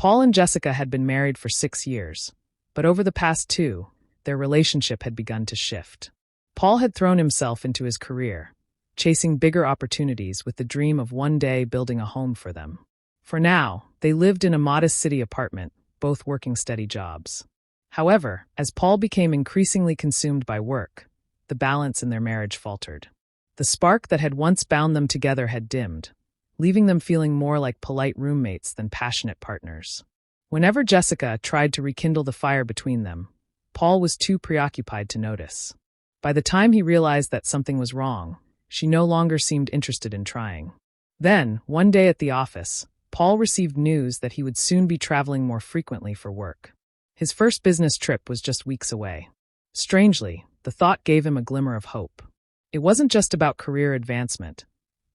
Paul and Jessica had been married for 6 years, but over the past 2, their relationship had begun to shift. Paul had thrown himself into his career, chasing bigger opportunities with the dream of one day building a home for them. For now, they lived in a modest city apartment, both working steady jobs. However, as Paul became increasingly consumed by work, the balance in their marriage faltered. The spark that had once bound them together had dimmed, leaving them feeling more like polite roommates than passionate partners. Whenever Jessica tried to rekindle the fire between them, Paul was too preoccupied to notice. By the time he realized that something was wrong, she no longer seemed interested in trying. Then, one day at the office, Paul received news that he would soon be traveling more frequently for work. His first business trip was just weeks away. Strangely, the thought gave him a glimmer of hope. It wasn't just about career advancement.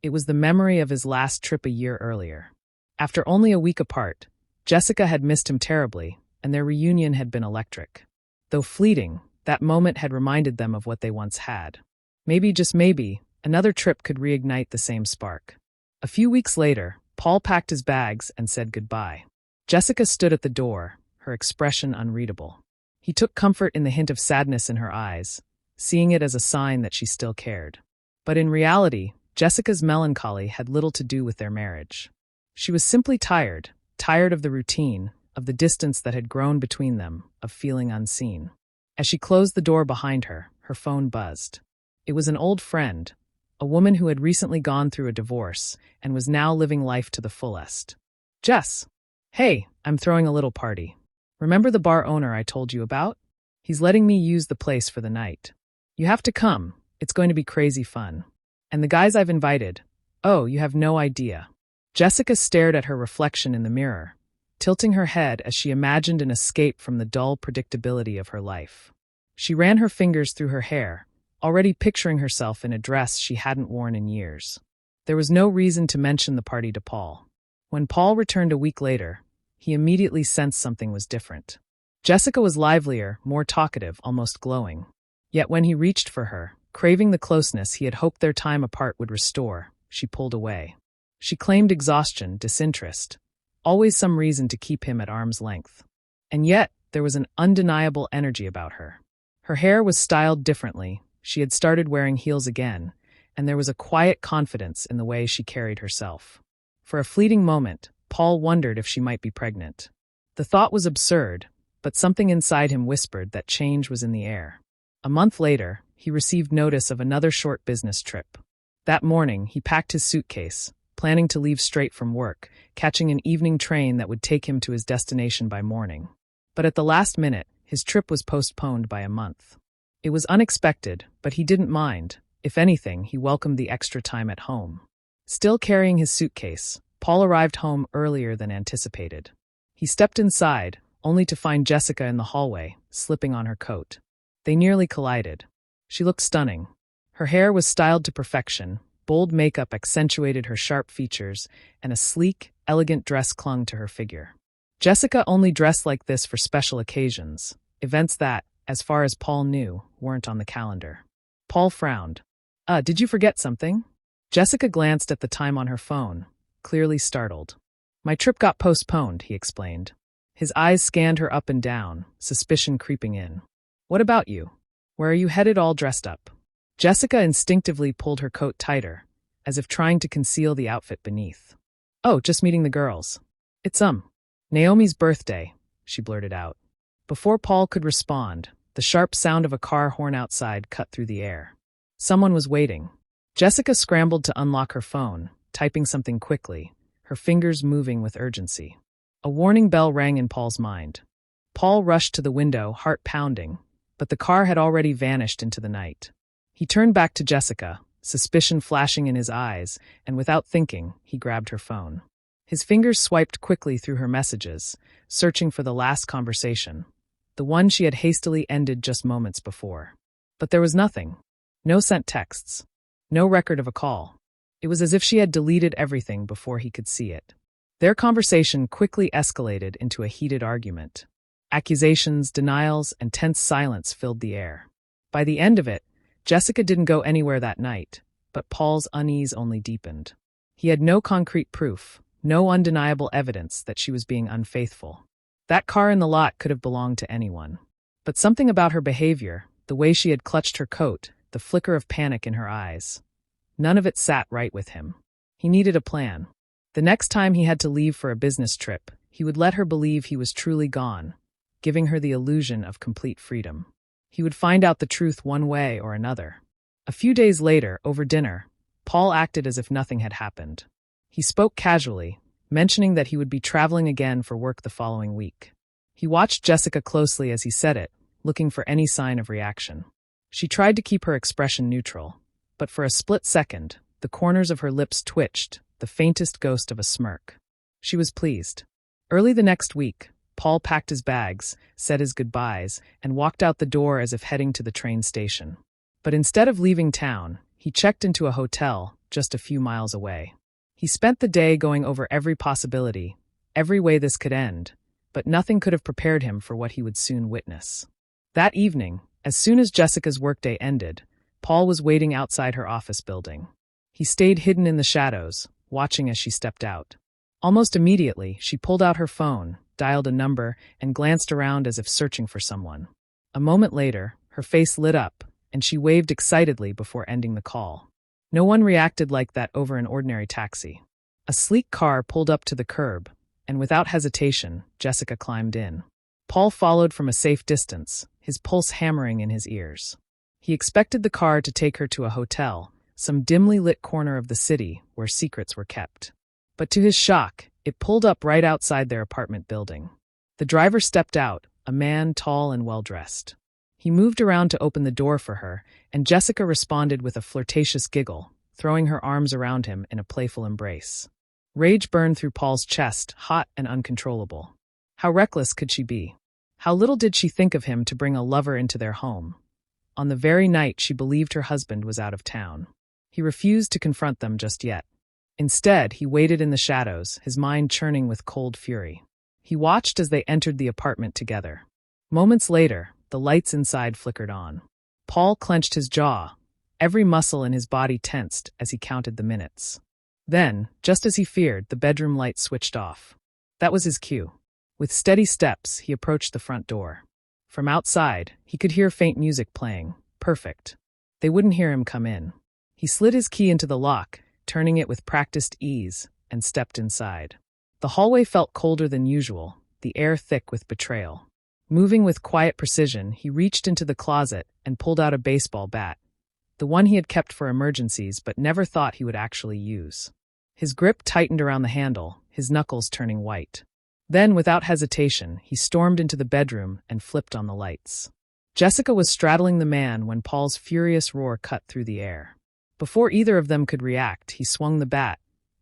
It was the memory of his last trip a year earlier. After only a week apart, Jessica had missed him terribly, and their reunion had been electric. Though fleeting, that moment had reminded them of what they once had. Maybe, just maybe, another trip could reignite the same spark. A few weeks later, Paul packed his bags and said goodbye. Jessica stood at the door, her expression unreadable. He took comfort in the hint of sadness in her eyes, seeing it as a sign that she still cared. But in reality, Jessica's melancholy had little to do with their marriage. She was simply tired of the routine, of the distance that had grown between them, of feeling unseen. As she closed the door behind her, her phone buzzed. It was an old friend, a woman who had recently gone through a divorce and was now living life to the fullest. "Jess. Hey, I'm throwing a little party. Remember the bar owner I told you about? He's letting me use the place for the night. You have to come, it's going to be crazy fun. And the guys I've invited, oh, you have no idea." Jessica stared at her reflection in the mirror, tilting her head as she imagined an escape from the dull predictability of her life. She ran her fingers through her hair, already picturing herself in a dress she hadn't worn in years. There was no reason to mention the party to Paul. When Paul returned a week later, he immediately sensed something was different. Jessica was livelier, more talkative, almost glowing. Yet when he reached for her, craving the closeness he had hoped their time apart would restore, she pulled away. She claimed exhaustion, disinterest, always some reason to keep him at arm's length. And yet, there was an undeniable energy about her. Her hair was styled differently, she had started wearing heels again, and there was a quiet confidence in the way she carried herself. For a fleeting moment, Paul wondered if she might be pregnant. The thought was absurd, but something inside him whispered that change was in the air. A month later, he received notice of another short business trip. That morning, he packed his suitcase, planning to leave straight from work, catching an evening train that would take him to his destination by morning. But at the last minute, his trip was postponed by a month. It was unexpected, but he didn't mind. If anything, he welcomed the extra time at home. Still carrying his suitcase, Paul arrived home earlier than anticipated. He stepped inside, only to find Jessica in the hallway, slipping on her coat. They nearly collided. She looked stunning. Her hair was styled to perfection, bold makeup accentuated her sharp features, and a sleek, elegant dress clung to her figure. Jessica only dressed like this for special occasions, events that, as far as Paul knew, weren't on the calendar. Paul frowned. Did you forget something?" Jessica glanced at the time on her phone, clearly startled. "My trip got postponed," he explained. His eyes scanned her up and down, suspicion creeping in. "What about you? Where are you headed all dressed up?" Jessica instinctively pulled her coat tighter, as if trying to conceal the outfit beneath. "Oh, just meeting the girls. It's Naomi's birthday," she blurted out. Before Paul could respond, the sharp sound of a car horn outside cut through the air. Someone was waiting. Jessica scrambled to unlock her phone, typing something quickly, her fingers moving with urgency. A warning bell rang in Paul's mind. Paul rushed to the window, heart pounding, but the car had already vanished into the night. He turned back to Jessica, suspicion flashing in his eyes, and without thinking, he grabbed her phone. His fingers swiped quickly through her messages, searching for the last conversation, the one she had hastily ended just moments before. But there was nothing. No sent texts. No record of a call. It was as if she had deleted everything before he could see it. Their conversation quickly escalated into a heated argument. Accusations, denials, and tense silence filled the air. By the end of it, Jessica didn't go anywhere that night, but Paul's unease only deepened. He had no concrete proof, No undeniable evidence that she was being unfaithful. That car in the lot could have belonged to anyone. But something about her behavior, the way she had clutched her coat, the flicker of panic in her eyes, none of it sat right with him. He needed a plan. The next time he had to leave for a business trip, he would let her believe he was truly gone, giving her the illusion of complete freedom. He would find out the truth one way or another. A few days later, over dinner, Paul acted as if nothing had happened. He spoke casually, mentioning that he would be traveling again for work the following week. He watched Jessica closely as he said it, looking for any sign of reaction. She tried to keep her expression neutral, but for a split second, the corners of her lips twitched, the faintest ghost of a smirk. She was pleased. Early the next week, Paul packed his bags, said his goodbyes, and walked out the door as if heading to the train station. But instead of leaving town, he checked into a hotel just a few miles away. He spent the day going over every possibility, every way this could end, but nothing could have prepared him for what he would soon witness. That evening, as soon as Jessica's workday ended, Paul was waiting outside her office building. He stayed hidden in the shadows, watching as she stepped out. Almost immediately, she pulled out her phone, dialed a number, and glanced around as if searching for someone. A moment later, her face lit up, and she waved excitedly before ending the call. No one reacted like that over an ordinary taxi. A sleek car pulled up to the curb, and without hesitation, Jessica climbed in. Paul followed from a safe distance, his pulse hammering in his ears. He expected the car to take her to a hotel, some dimly lit corner of the city where secrets were kept. But to his shock, it pulled up right outside their apartment building. The driver stepped out, a man tall and well-dressed. He moved around to open the door for her, and Jessica responded with a flirtatious giggle, throwing her arms around him in a playful embrace. Rage burned through Paul's chest, hot and uncontrollable. How reckless could she be? How little did she think of him to bring a lover into their home? On the very night she believed her husband was out of town. He refused to confront them just yet. Instead, he waited in the shadows, his mind churning with cold fury. He watched as they entered the apartment together. Moments later, the lights inside flickered on. Paul clenched his jaw. Every muscle in his body tensed as he counted the minutes. Then, just as he feared, the bedroom light switched off. That was his cue. With steady steps, he approached the front door. From outside, he could hear faint music playing. Perfect. They wouldn't hear him come in. He slid his key into the lock, turning it with practiced ease, and stepped inside. The hallway felt colder than usual, the air thick with betrayal. Moving with quiet precision, he reached into the closet and pulled out a baseball bat, the one he had kept for emergencies but never thought he would actually use. His grip tightened around the handle, his knuckles turning white. Then, without hesitation, he stormed into the bedroom and flipped on the lights. Jessica was straddling the man when Paul's furious roar cut through the air. Before either of them could react, he swung the bat,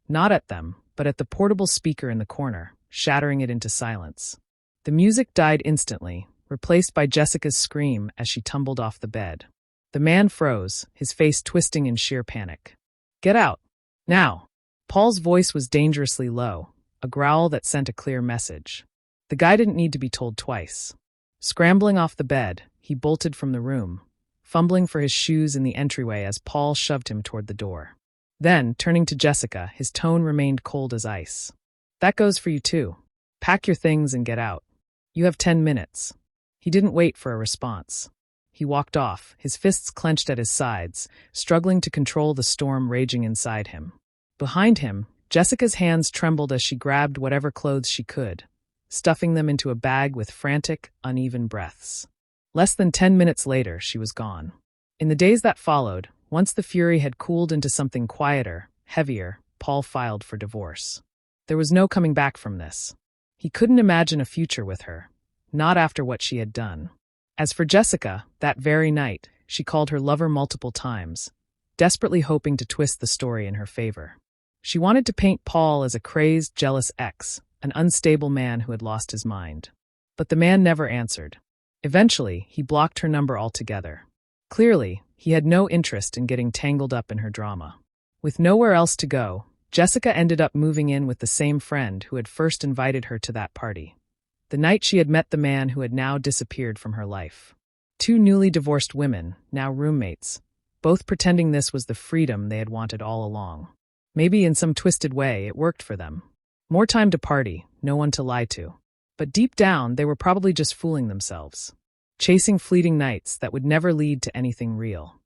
not at them, but at the portable speaker in the corner, shattering it into silence. The music died instantly, replaced by Jessica's scream as she tumbled off the bed. The man froze, his face twisting in sheer panic. "Get out! Now!" Paul's voice was dangerously low, a growl that sent a clear message. The guy didn't need to be told twice. Scrambling off the bed, he bolted from the room, fumbling for his shoes in the entryway as Paul shoved him toward the door. Then, turning to Jessica, his tone remained cold as ice. "That goes for you too. Pack your things and get out. You have 10 minutes. He didn't wait for a response. He walked off, his fists clenched at his sides, struggling to control the storm raging inside him. Behind him, Jessica's hands trembled as she grabbed whatever clothes she could, stuffing them into a bag with frantic, uneven breaths. Less than 10 minutes later, she was gone. In the days that followed, once the fury had cooled into something quieter, heavier, Paul filed for divorce. There was no coming back from this. He couldn't imagine a future with her, not after what she had done. As for Jessica, that very night, she called her lover multiple times, desperately hoping to twist the story in her favor. She wanted to paint Paul as a crazed, jealous ex, an unstable man who had lost his mind. But the man never answered. Eventually, he blocked her number altogether. Clearly, he had no interest in getting tangled up in her drama. With nowhere else to go, Jessica ended up moving in with the same friend who had first invited her to that party. The night she had met the man who had now disappeared from her life. Two newly divorced women, now roommates, both pretending this was the freedom they had wanted all along. Maybe in some twisted way it worked for them. More time to party, no one to lie to. But deep down, they were probably just fooling themselves, chasing fleeting nights that would never lead to anything real.